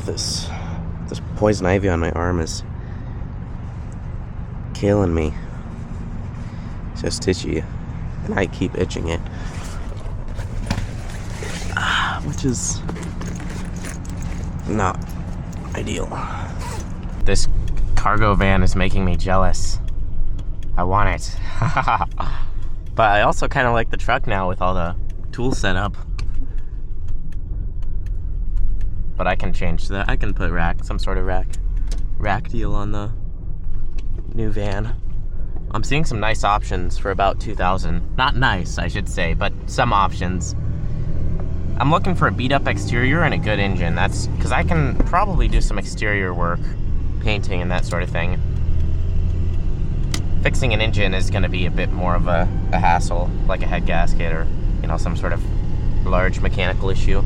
This poison ivy on my arm is killing me. It's just itchy, and I keep itching it, which is not ideal. This cargo van is making me jealous. I want it. But I also kind of like the truck now with all the tools set up. But I can change that. I can put some sort of rack deal on the new van. I'm seeing some nice options for about $2,000. Not nice, I should say, but some options. I'm looking for a beat up exterior and a good engine. That's because I can probably do some exterior work, painting and that sort of thing. Fixing an engine is going to be a bit more of a hassle, like a head gasket or, you know, some sort of large mechanical issue.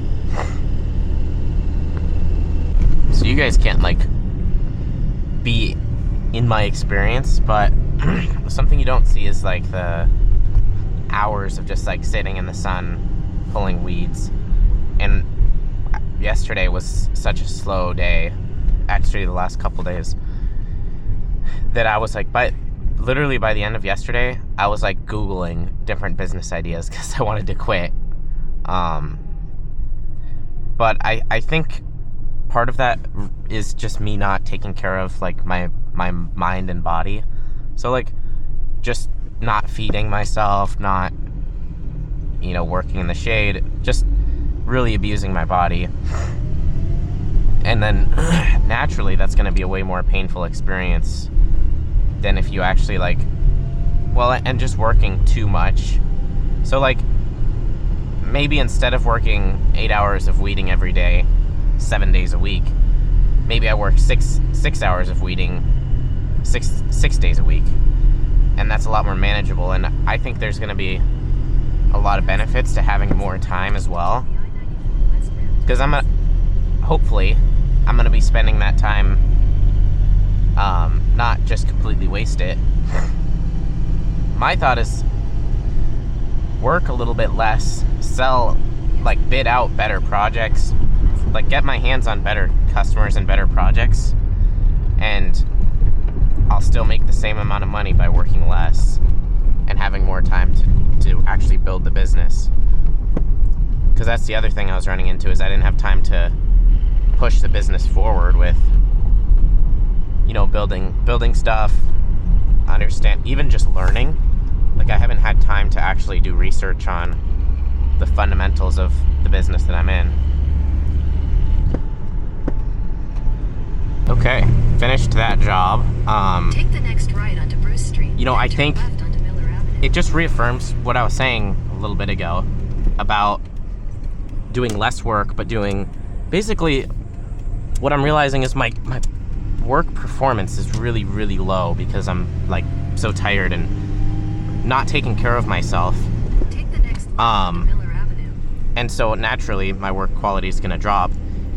So you guys can't, like, be in my experience, but something you don't see is, like, the hours of just, like, sitting in the sun pulling weeds. And yesterday was such a slow day, actually the last couple days, that I was like, literally by the end of yesterday, I was like Googling different business ideas because I wanted to quit. But I think part of that is just me not taking care of like my mind and body. So like just not feeding myself, not, you know, working in the shade, just really abusing my body. And then naturally that's going to be a way more painful experience than if you actually like, well, and just working too much. So like maybe instead of working 8 hours of weeding every day, 7 days a week, maybe I work six hours of weeding six days a week, and that's a lot more manageable. And I think there's going to be a lot of benefits to having more time as well, because hopefully I'm gonna be spending that time not just completely waste it. My thought is work a little bit less, sell, like bid out better projects, like get my hands on better customers and better projects, and I'll still make the same amount of money by working less and having more time to actually build the business. Because that's the other thing I was running into, is I didn't have time to push the business forward with, you know, building stuff, understand, even just learning. Like I haven't had time to actually do research on the fundamentals of the business that I'm in. Okay, finished that job. Take the next right onto Bruce Street. You know, I think left onto Miller Avenue. it just reaffirms what I was saying a little bit ago about doing less work, but doing, basically what I'm realizing is my work performance is really, really low because I'm like so tired and not taking care of myself. Take the next left onto Miller Avenue. And so naturally my work quality is going to drop.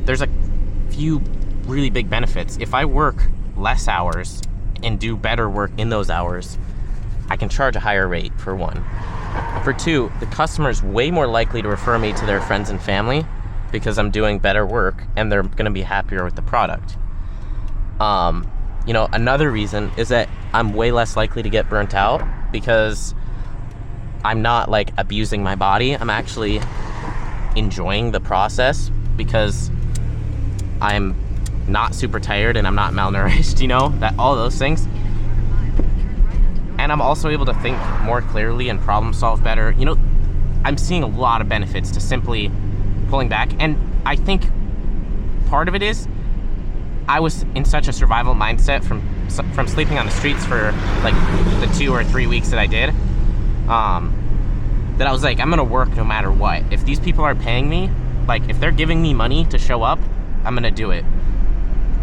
There's a few really big benefits. If I work less hours and do better work in those hours, I can charge a higher rate, for one. For two, the customer's way more likely to refer me to their friends and family because I'm doing better work and they're going to be happier with the product. You know, another reason is that I'm way less likely to get burnt out because I'm not like abusing my body. I'm actually enjoying the process because I'm not super tired and I'm not malnourished, you know, that all those things. And I'm also able to think more clearly and problem solve better. You know, I'm seeing a lot of benefits to simply pulling back. And I think part of it is I was in such a survival mindset from sleeping on the streets for like the 2 or 3 weeks that I did, that I was like, I'm gonna work no matter what. If these people are paying me, like if they're giving me money to show up, I'm gonna do it.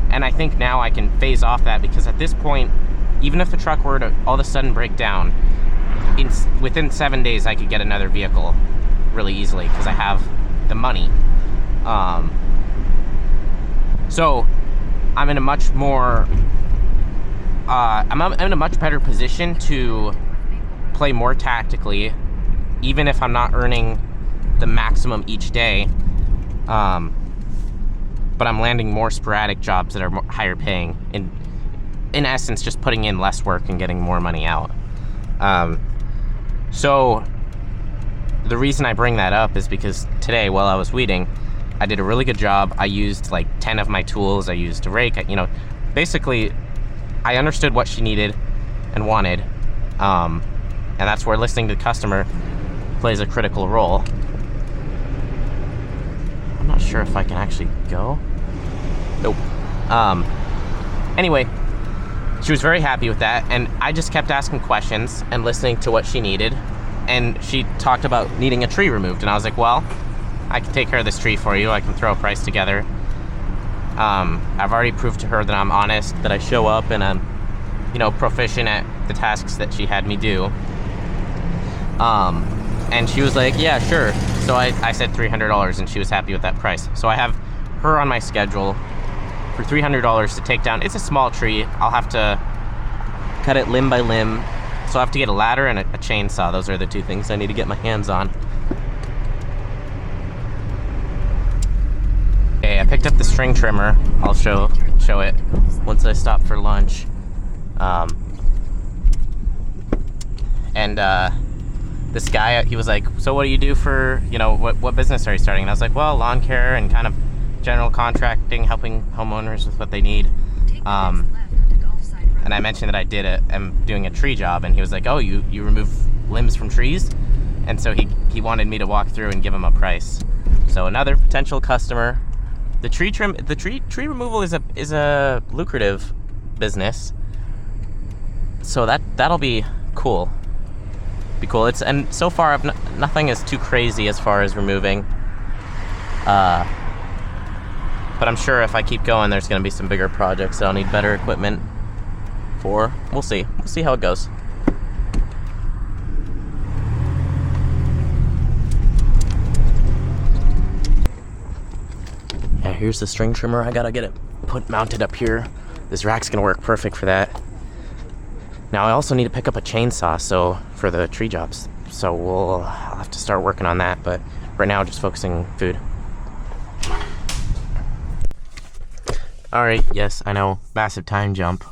And I think now I can phase off that, because at this point, even if the truck were to all of a sudden break down, within 7 days I could get another vehicle really easily because I have the money. So I'm in a much more, I'm in a much better position to play more tactically, even if I'm not earning the maximum each day. but I'm landing more sporadic jobs that are higher paying. In essence, just putting in less work and getting more money out. So the reason I bring that up is because today, while I was weeding, I did a really good job. I used like 10 of my tools. I used a rake. Basically, I understood what she needed and wanted, and that's where listening to the customer plays a critical role. I'm not sure if I can actually go. Nope. Anyway, she was very happy with that, and I just kept asking questions and listening to what she needed. And she talked about needing a tree removed, and I was like, well, I can take care of this tree for you. I can throw a price together. I've already proved to her that I'm honest, that I show up, and I'm, proficient at the tasks that she had me do. And she was like, yeah, sure. So I said $300, and she was happy with that price. So I have her on my schedule for $300 to take down. It's a small tree. I'll have to cut it limb by limb. So I have to get a ladder and a chainsaw. Those are the two things I need to get my hands on. Okay, I picked up the string trimmer. I'll show it once I stop for lunch. This guy, he was like, so what do you do for, what business are you starting? And I was like, well, lawn care and kind of general contracting, helping homeowners with what they need. And I mentioned that I'm doing a tree job, and he was like, oh, you remove limbs from trees? And so he wanted me to walk through and give him a price. So another potential customer. The tree removal is a lucrative business. So that'll be cool. And so far nothing is too crazy as far as removing. But I'm sure if I keep going, there's going to be some bigger projects that I'll need better equipment for. We'll see how it goes. Yeah, here's the string trimmer. I gotta get it mounted up here. This rack's gonna work perfect for that. Now I also need to pick up a chainsaw for the tree jobs. So I'll have to start working on that, but right now just focusing food. Alright, yes, I know, massive time jump.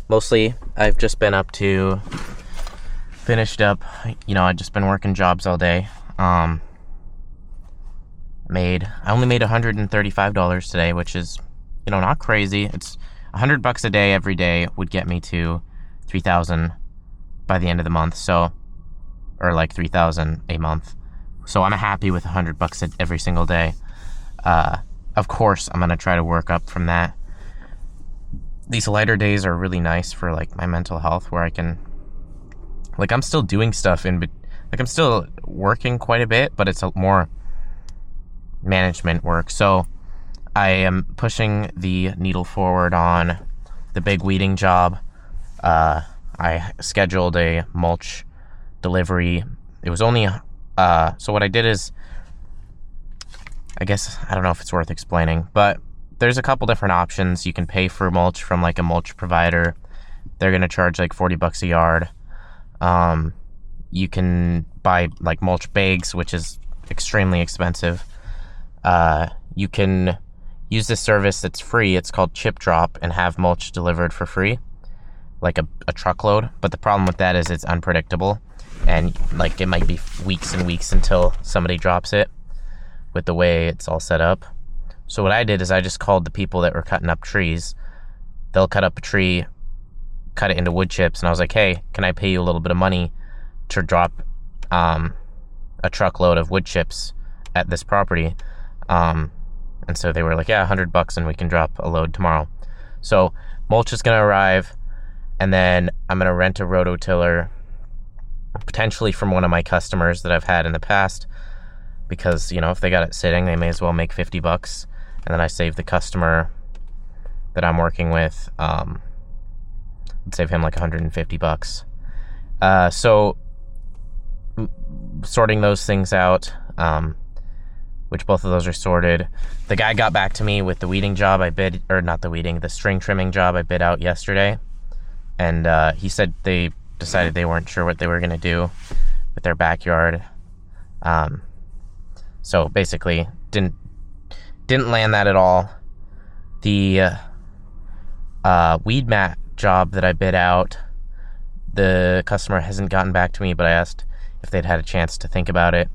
Mostly I've just been finished up, I've just been working jobs all day. I only made $135 today, which is, not crazy. It's $100 a day every day would get me to $3,000 by the end of the month. So, or like $3,000 a month. So I'm happy with $100 every single day. Of course, I'm gonna try to work up from that. These lighter days are really nice for like my mental health, where I can, like, I'm still doing stuff I'm still working quite a bit, but it's more management work. So I am pushing the needle forward on the big weeding job. I scheduled a mulch delivery. It was only, so what I did is, I guess, I don't know if it's worth explaining, but there's a couple different options. You can pay for mulch from like a mulch provider. They're going to charge like $40 a yard. You can buy like mulch bags, which is extremely expensive. You can use this service that's free. It's called Chip Drop, and have mulch delivered for free, like a truckload. But the problem with that is it's unpredictable, and like it might be weeks and weeks until somebody drops it with the way it's all set up. So what I did is I just called the people that were cutting up trees. They'll cut up a tree, cut it into wood chips, and I was like, hey, can I pay you a little bit of money to drop a truckload of wood chips at this property? And so they were like, yeah, $100 and we can drop a load tomorrow. So mulch is going to arrive, and then I'm going to rent a rototiller, potentially from one of my customers that I've had in the past, because, if they got it sitting, they may as well make $50, and then I save the customer that I'm working with, I'd save him like $150. So sorting those things out, which both of those are sorted. The guy got back to me with the weeding job the string trimming job I bid out yesterday. And he said they decided they weren't sure what they were going to do with their backyard. So basically didn't land that at all. The weed mat job that I bid out, the customer hasn't gotten back to me, but I asked if they'd had a chance to think about it.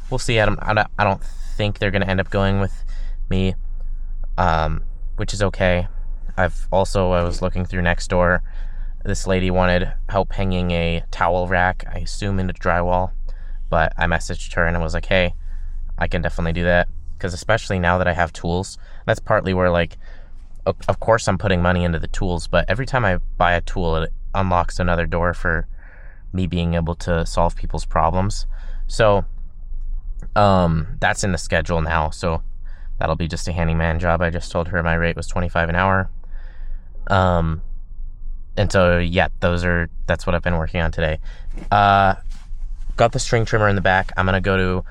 We'll see. I don't think they're going to end up going with me, which is okay. I was looking through Nextdoor. This lady wanted help hanging a towel rack, I assume into drywall, but I messaged her and I was like, hey, I can definitely do that, because especially now that I have tools, that's partly where, like, of course I'm putting money into the tools, but every time I buy a tool, it unlocks another door for me being able to solve people's problems. So that's in the schedule now, so that'll be just a handyman job. I just told her my rate was $25 an hour. And so, yeah, that's what I've been working on today. Got the string trimmer in the back. I'm going to go to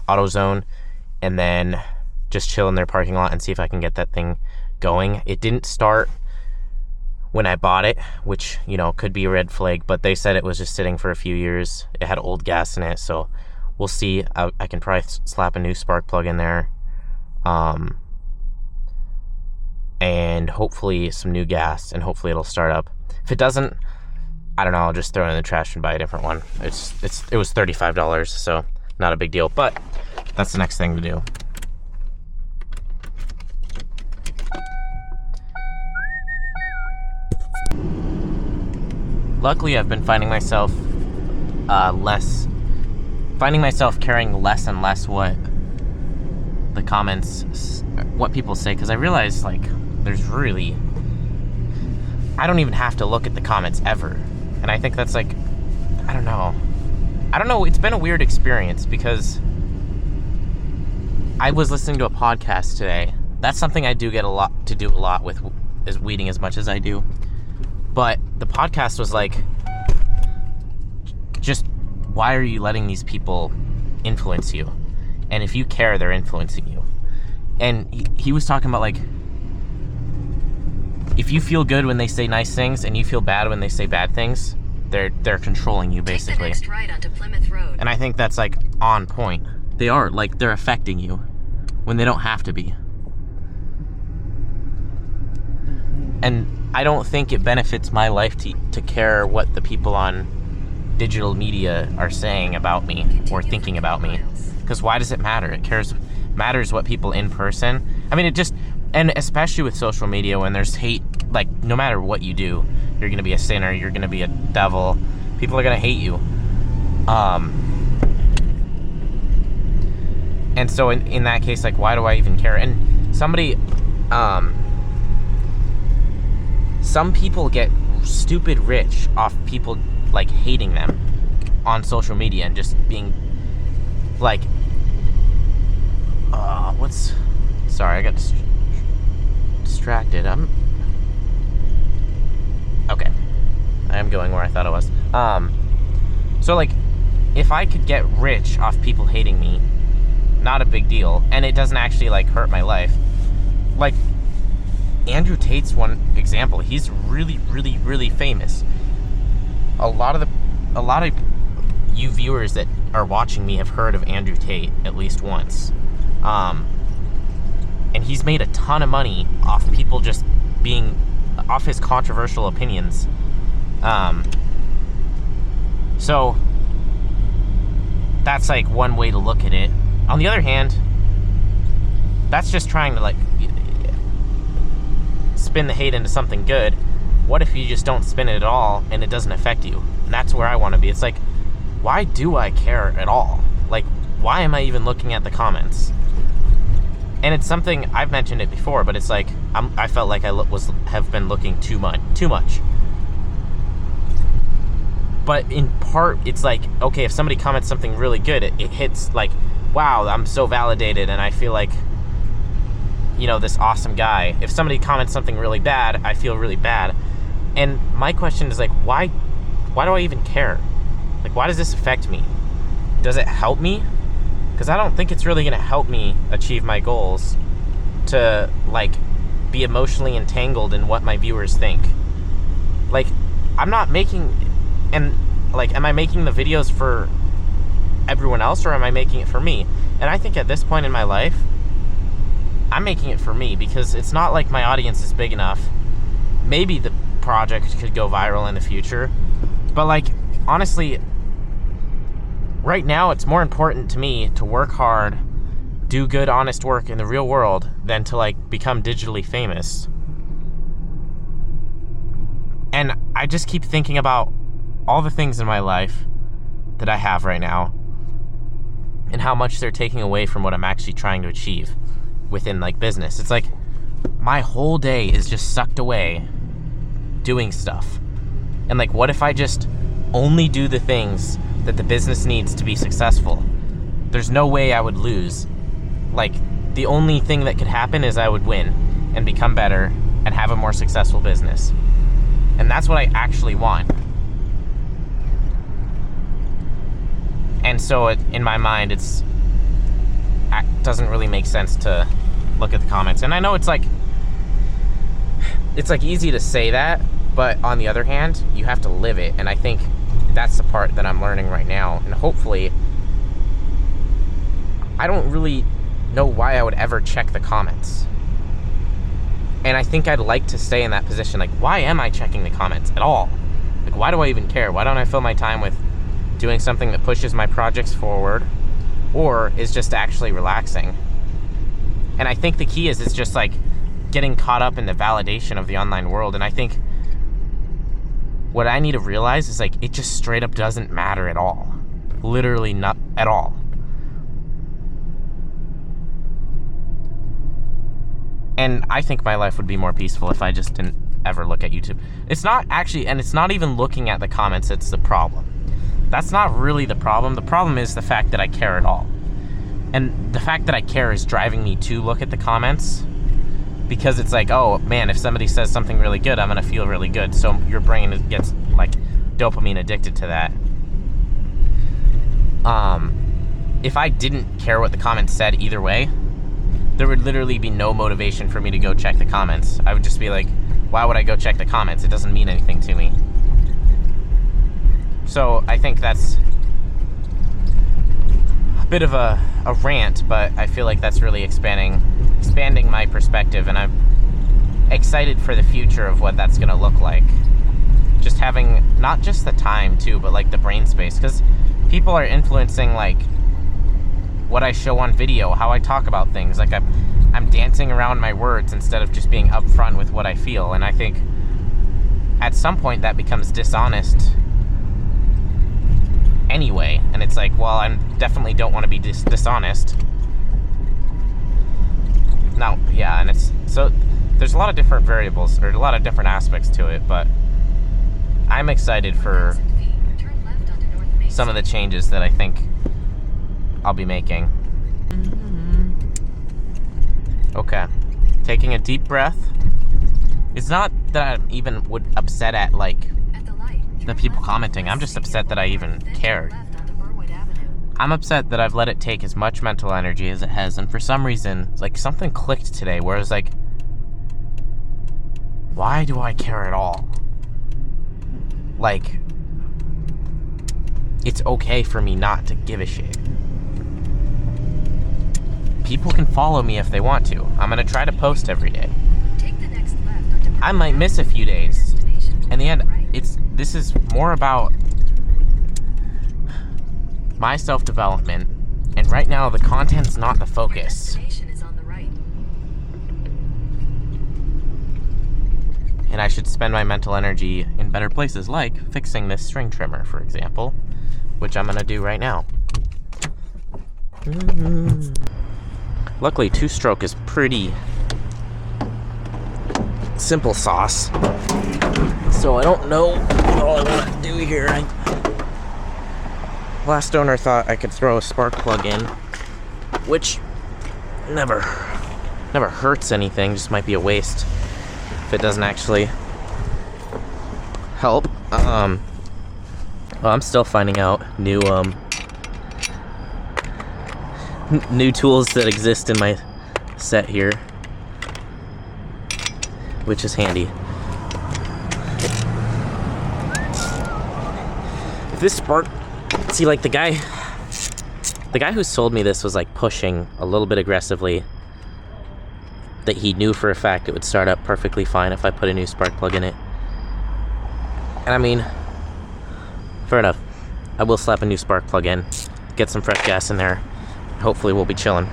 AutoZone and then just chill in their parking lot and see if I can get that thing going. It didn't start when I bought it, which, could be a red flag, but they said it was just sitting for a few years. It had old gas in it, so we'll see. I can probably slap a new spark plug in there. And hopefully some new gas, and hopefully it'll start up. If it doesn't, I don't know, I'll just throw it in the trash and buy a different one. It was $35, so not a big deal, but that's the next thing to do. Luckily, I've been finding myself caring less and less what the comments, what people say, because I realize, like, I don't even have to look at the comments ever. And I think that's, like, I don't know, it's been a weird experience, because I was listening to a podcast today. That's something I do get to do a lot with, is weeding as much as I do. But the podcast was like, just, why are you letting these people influence you? And if you care, they're influencing you. And he was talking about, like, if you feel good when they say nice things and you feel bad when they say bad things, they're controlling you, basically. Take the next right onto Plymouth Road. And I think that's, like, on point. They are, like, they're affecting you when they don't have to be. And I don't think it benefits my life to care what the people on digital media are saying about me or thinking about me. Because why does it matter? It matters what people in person. I mean, and especially with social media, when there's hate, like, no matter what you do, you're going to be a sinner, you're going to be a devil, people are going to hate you. And so in that case, like, why do I even care? And some people get stupid rich off people, like, hating them on social media and just being, like, sorry, I got distracted. Okay. I am going where I thought I was. So, like, if I could get rich off people hating me, not a big deal, and it doesn't actually, like, hurt my life. Like, Andrew Tate's one example. He's really, really, really famous. A lot of you viewers that are watching me have heard of Andrew Tate at least once. And he's made a ton of money off people just off his controversial opinions. So that's, like, one way to look at it. On the other hand, that's just trying to, like, spin the hate into something good. What if you just don't spin it at all and it doesn't affect you? And that's where I want to be. It's like, why do I care at all? Like, why am I even looking at the comments? And it's something, I've mentioned it before, but it's like, I felt like I have been looking too much. But in part, it's like, okay, if somebody comments something really good, it hits, like, wow, I'm so validated, and I feel like, this awesome guy. If somebody comments something really bad, I feel really bad. And my question is, like, why do I even care? Like, why does this affect me? Does it help me? Because I don't think it's really going to help me achieve my goals to, like, be emotionally entangled in what my viewers think. Like, I'm not making... And, like, am I making the videos for everyone else, or am I making it for me? And I think at this point in my life, I'm making it for me, because it's not like my audience is big enough. Maybe the project could go viral in the future, but like, honestly, right now it's more important to me to work hard, do good, honest work in the real world than to like become digitally famous. And I just keep thinking about all the things in my life that I have right now and how much they're taking away from what I'm actually trying to achieve within like business. It's like my whole day is just sucked away doing stuff. And like, what if I just only do the things that the business needs to be successful? There's no way I would lose. Like, the only thing that could happen is I would win and become better and have a more successful business. And that's what I actually want. And so in my mind, it doesn't really make sense to look at the comments. And I know it's like easy to say that, but on the other hand, you have to live it. And I think that's the part that I'm learning right now. And hopefully, I don't really know why I would ever check the comments. And I think I'd like to stay in that position. Like, why am I checking the comments at all? Like, why do I even care? Why don't I fill my time with doing something that pushes my projects forward or is just actually relaxing? And I think the key is just like getting caught up in the validation of the online world. And I think what I need to realize is like, it just straight up doesn't matter at all. Literally not at all. And I think my life would be more peaceful if I just didn't ever look at YouTube. It's not actually, and it's not even looking at the comments that's the problem. That's not really the problem. The problem is the fact that I care at all. And the fact that I care is driving me to look at the comments, because it's like, oh man, if somebody says something really good, I'm gonna feel really good. So your brain gets like dopamine addicted to that. If I didn't care what the comments said either way, there would literally be no motivation for me to go check the comments. I would just be like, why would I go check the comments? It doesn't mean anything to me. So I think that's a bit of a rant, but I feel like that's really expanding my perspective, and I'm excited for the future of what that's gonna look like. Just having not just the time too, but like the brain space, because people are influencing like what I show on video, how I talk about things. Like I'm dancing around my words instead of just being upfront with what I feel. And I think at some point that becomes dishonest anyway. And it's like, well, I definitely don't want to be dishonest. Now, yeah, and it's so there's a lot of different variables, or a lot of different aspects to it, but I'm excited for some of the changes that I think I'll be making. Okay, taking a deep breath. It's not that I even would upset at like the people commenting. I'm just upset that I even cared. I'm upset that I've let it take as much mental energy as it has, and for some reason, like, something clicked today where I was like, why do I care at all? Like, it's okay for me not to give a shit. People can follow me if they want to. I'm gonna try to post every day. I might miss a few days. In the end, this is more about my self-development, and right now the content's not the focus. And I should spend my mental energy in better places, like fixing this string trimmer, for example, which I'm gonna do right now. Luckily, two-stroke is pretty simple sauce, so I don't know what all I want to do here. Last owner thought I could throw a spark plug in, which never hurts anything, just might be a waste if it doesn't actually help. Well, I'm still finding out new tools that exist in my set here, which is handy. If this spark, see, like the guy who sold me this was like pushing a little bit aggressively, that he knew for a fact it would start up perfectly fine if I put a new spark plug in it. And I mean, fair enough. I will slap a new spark plug in, get some fresh gas in there. Hopefully we'll be chilling.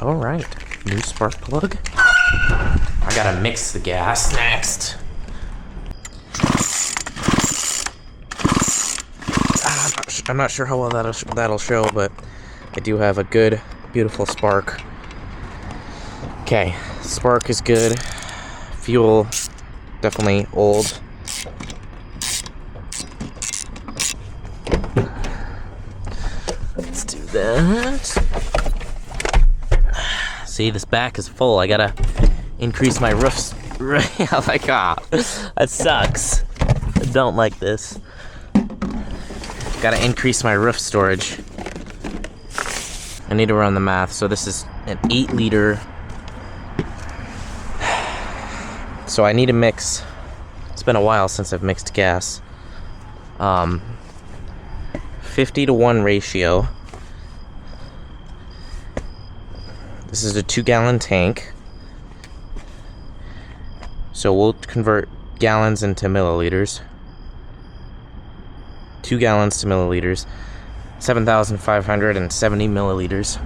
All right, new spark plug. I gotta mix the gas next. I'm not sure how well that'll show, but I do have a good, beautiful spark. Okay, spark is good. Fuel, definitely old. Let's do that. See, this back is full. I gotta increase my roofs. Like, that sucks. I don't like this. Gotta increase my roof storage. I need to run the math. So this is an 8 liter. So I need to mix. It's been a while since I've mixed gas. 50-to-1 ratio. This is a 2-gallon tank. So we'll convert gallons into milliliters. 2 gallons to milliliters. 7,570 milliliters.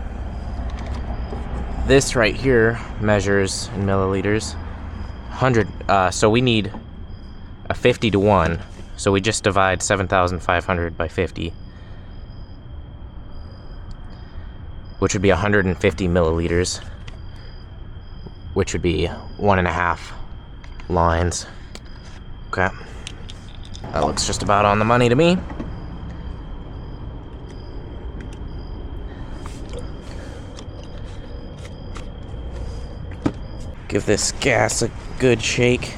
This right here measures in milliliters. 100. So we need a 50-to-1. So we just divide 7,500 by 50. Which would be 150 milliliters, which would be 1.5 lines. Okay. That looks just about on the money to me. Give this gas a good shake.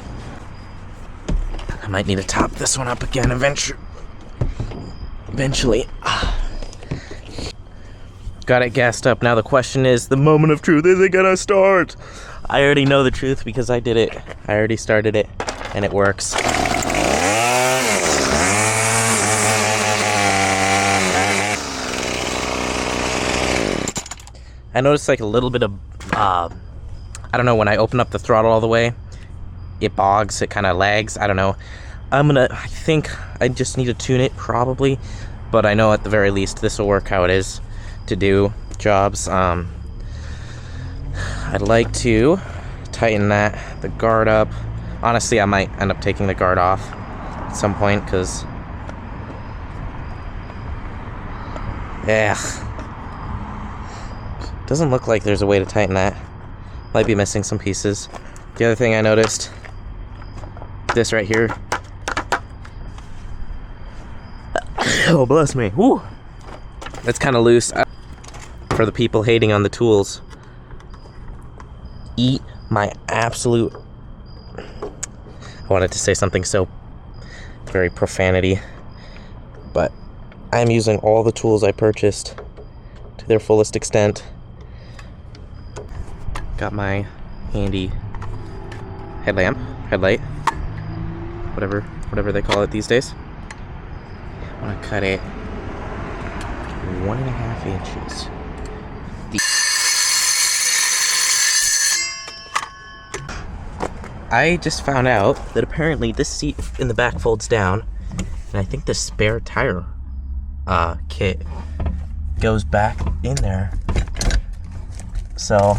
I might need to top this one up again eventually. Got it gassed up. Now the question is, the moment of truth, is it gonna start? I already know the truth because I did it. I already started it, and it works. I noticed like a little bit of, I don't know, when I open up the throttle all the way, it bogs, it kind of lags, I don't know. I think I just need to tune it probably, but I know at the very least this will work how it is to do jobs. I'd like to tighten the guard up. Honestly, I might end up taking the guard off at some point because doesn't look like there's a way to tighten that. Might be missing some pieces. The other thing I noticed, this right here. Oh, bless me. Woo. That's kind of loose. For the people hating on the tools, eat my absolute... I wanted to say something so very profanity, but I'm using all the tools I purchased to their fullest extent. Got my handy headlight, whatever they call it these days. I'm gonna cut it 1.5 inches. I just found out that apparently this seat in the back folds down, and I think the spare tire kit goes back in there. So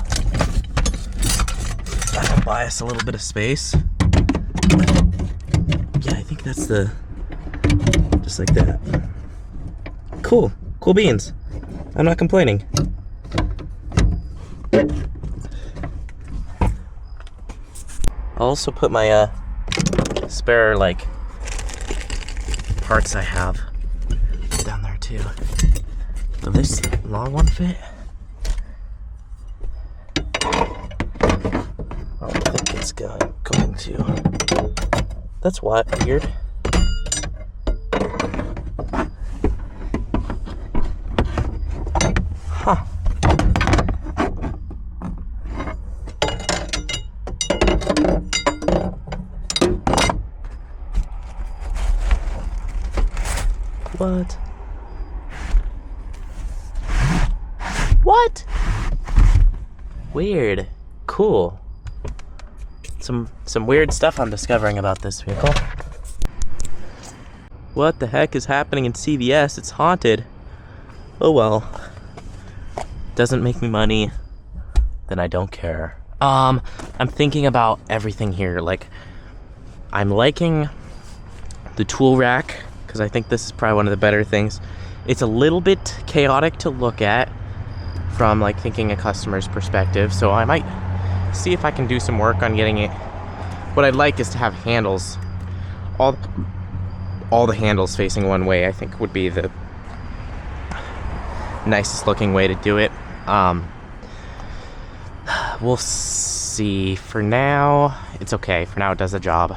that'll buy us a little bit of space. Yeah, I think that's just like that. Cool beans. I'm not complaining. I'll also put my spare parts I have down there too. Will this long one fit? I don't think it's going to. That's weird. Huh. What? What? Weird. Cool. Some weird stuff I'm discovering about this vehicle. What the heck is happening in CVS? It's haunted. Oh well. Doesn't make me money, then I don't care. I'm thinking about everything here. Like, I'm liking the tool rack, because I think this is probably one of the better things. It's a little bit chaotic to look at from like thinking a customer's perspective, so I might see if I can do some work on getting it. What I'd like is to have handles, all the handles facing one way. I think would be the nicest looking way to do it. We'll see. For now, it's okay. For now, it does the job.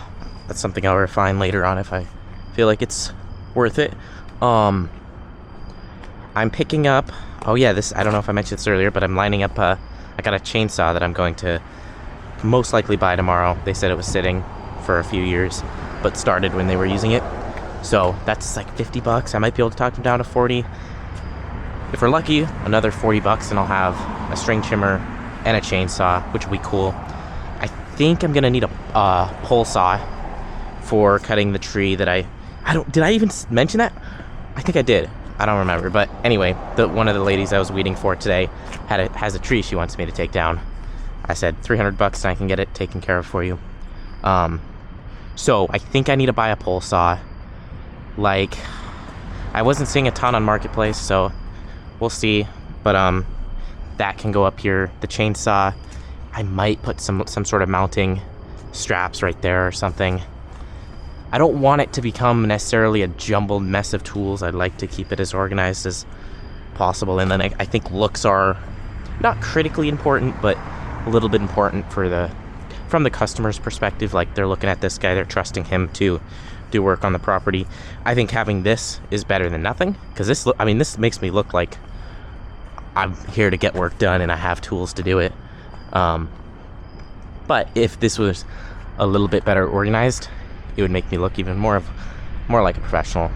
That's something I'll refine later on if I feel like it's worth it. I'm picking up, oh yeah, this, I don't know if I mentioned this earlier, but I'm lining up, I got a chainsaw that I'm going to most likely buy tomorrow. They said it was sitting for a few years, but started when they were using it. So that's like 50 bucks. I might be able to talk them down to 40. If we're lucky, another 40 bucks and I'll have a string trimmer and a chainsaw, which will be cool. I think I'm gonna need a pole saw for cutting the tree that did I even mention that? I think I did. I don't remember, but anyway, one of the ladies I was weeding for today has a tree she wants me to take down. I said 300 bucks and I can get it taken care of for you. So I think I need to buy a pole saw. Like, I wasn't seeing a ton on Marketplace, so we'll see. But that can go up here. The chainsaw, I might put some sort of mounting straps right there or something. I don't want it to become necessarily a jumbled mess of tools. I'd like to keep it as organized as possible. And then I think looks are not critically important, but a little bit important from the customer's perspective. Like, they're looking at this guy, they're trusting him to do work on the property. I think having this is better than nothing, because this makes me look like I'm here to get work done and I have tools to do it. But if this was a little bit better organized, it would make me look even more like a professional.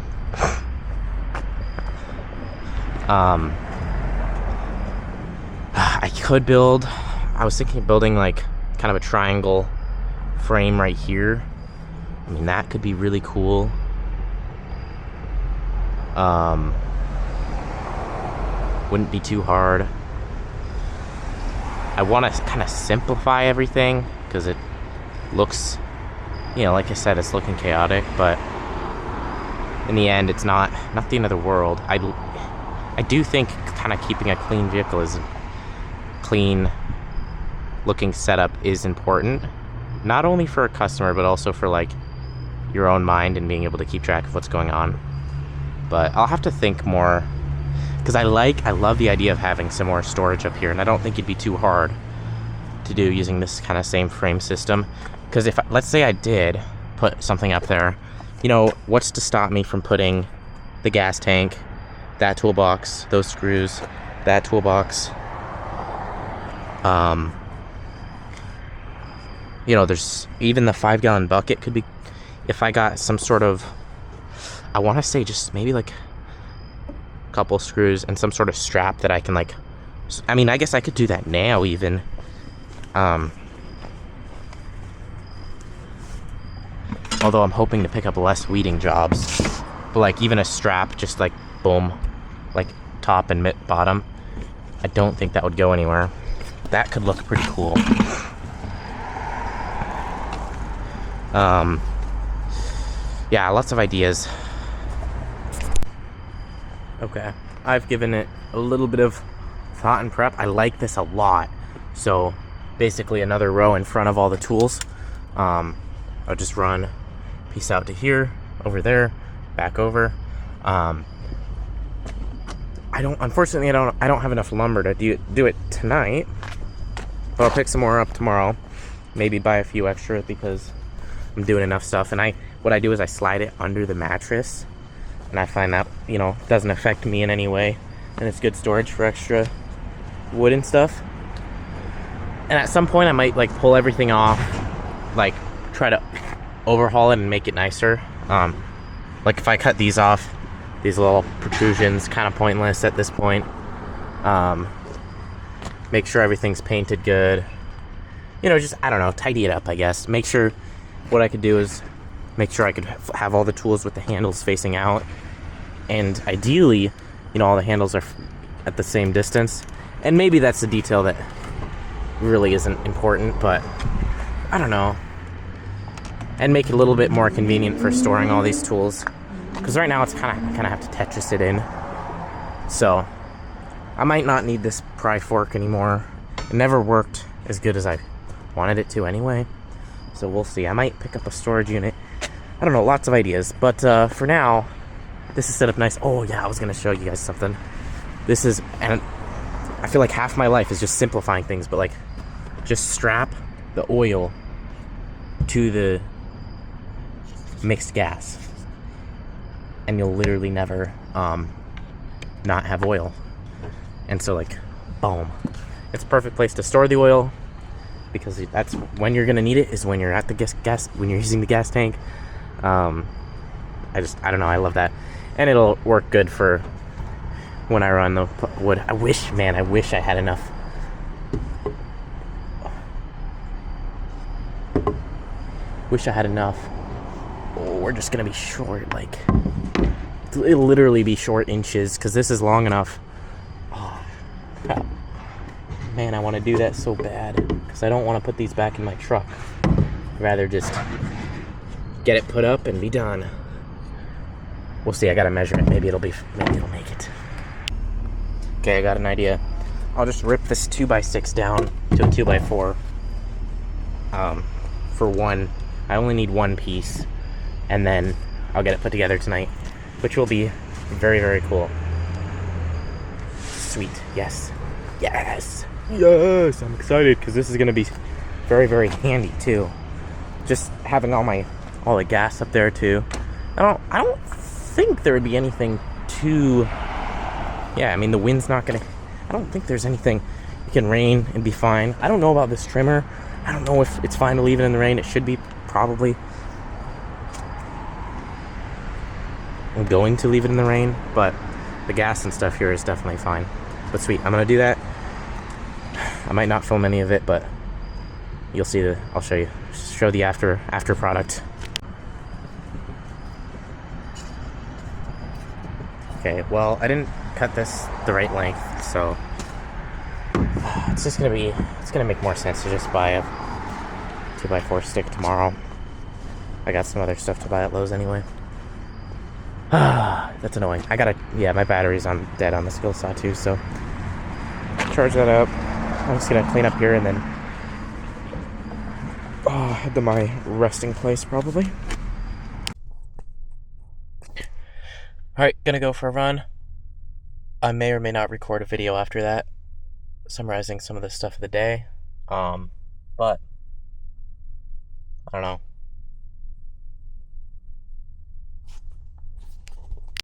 I was thinking of building like kind of a triangle frame right here. I mean, that could be really cool. Wouldn't be too hard. I want to kind of simplify everything because it looks, like I said, it's looking chaotic, but in the end, it's not the end of the world. I do think kind of keeping a clean vehicle is clean looking setup is important, not only for a customer, but also for like your own mind and being able to keep track of what's going on. But I'll have to think more, because I love the idea of having some more storage up here, and I don't think it'd be too hard to do using this kind of same frame system. Because if, let's say I did put something up there, what's to stop me from putting the gas tank, that toolbox, those screws, that toolbox, there's even the 5-gallon bucket could be, if I got some sort of, I want to say just maybe like a couple screws and some sort of strap that I can like, I guess I could do that now even. Although I'm hoping to pick up less weeding jobs, but like even a strap, just like boom, like top and bottom, I don't think that would go anywhere. That could look pretty cool. Yeah, lots of ideas. Okay, I've given it a little bit of thought and prep. I like this a lot. So basically another row in front of all the tools. I'll just run piece out to here, over there, back over. Unfortunately, I don't have enough lumber to do it tonight, but I'll pick some more up tomorrow. Maybe buy a few extra because I'm doing enough stuff. And what I do is I slide it under the mattress, and I find that, doesn't affect me in any way, and it's good storage for extra wood and stuff. And at some point I might like pull everything off, like try to overhaul it and make it nicer. Like if I cut these off, These little protrusions, kind of pointless at this point. Make sure everything's painted good. You know, just, I don't know, tidy it up, I guess. Make sure, what I could do is make sure I could have all the tools with the handles facing out. And ideally, you know, all the handles are at the same distance. And maybe that's a detail that really isn't important, but I don't know. And make it a little bit more convenient for storing all these tools. Because right now it's kind of have to Tetris it in. So I might not need this pry fork anymore. It never worked as good as I wanted it to anyway. So we'll see. I might pick up a storage unit. I don't know, lots of ideas. But for now, this is set up nice. Oh yeah, I was going to show you guys something. This is, and I feel like half my life is just simplifying things, but like just strap the oil to the mixed gas and you'll literally never not have oil. And so like, boom. It's a perfect place to store the oil because that's when you're gonna need it, is when you're at the gas when you're using the gas tank. I don't know, I love that. And it'll work good for when I run the wood. I wish I had enough. Wish I had enough. Oh, we're just gonna be short, like, it'll literally be short inches, because this is long enough. Oh, crap. Man, I want to do that so bad, because I don't want to put these back in my truck. I'd rather just get it put up and be done. We'll see, I gotta measure it. Maybe it'll make it. Okay, I got an idea. I'll just rip this 2x6 down to a 2x4. For one, I only need one piece, and then I'll get it put together tonight, which will be very, very cool. Sweet, yes. Yes! Yes! I'm excited, because this is going to be very, very handy, too. Just having all the gas up there, too. I don't think there would be anything too... Yeah, I mean, the wind's not going to... I don't think there's anything... It can rain and be fine. I don't know about this trimmer. I don't know if it's fine to leave it in the rain. It should be, probably. I'm going to leave it in the rain, but the gas and stuff here is definitely fine. But sweet, I'm going to do that. I might not film any of it, but you'll see I'll show you. Show the after product. Okay, well, I didn't cut this the right length, so it's gonna make more sense to just buy a 2x4 stick tomorrow. I got some other stuff to buy at Lowe's anyway. That's annoying. My battery's dead on the skill saw too, so charge that up. I'm just gonna clean up here and then head to my resting place probably. Alright, gonna go for a run. I may or may not record a video after that, summarizing some of the stuff of the day. But I don't know.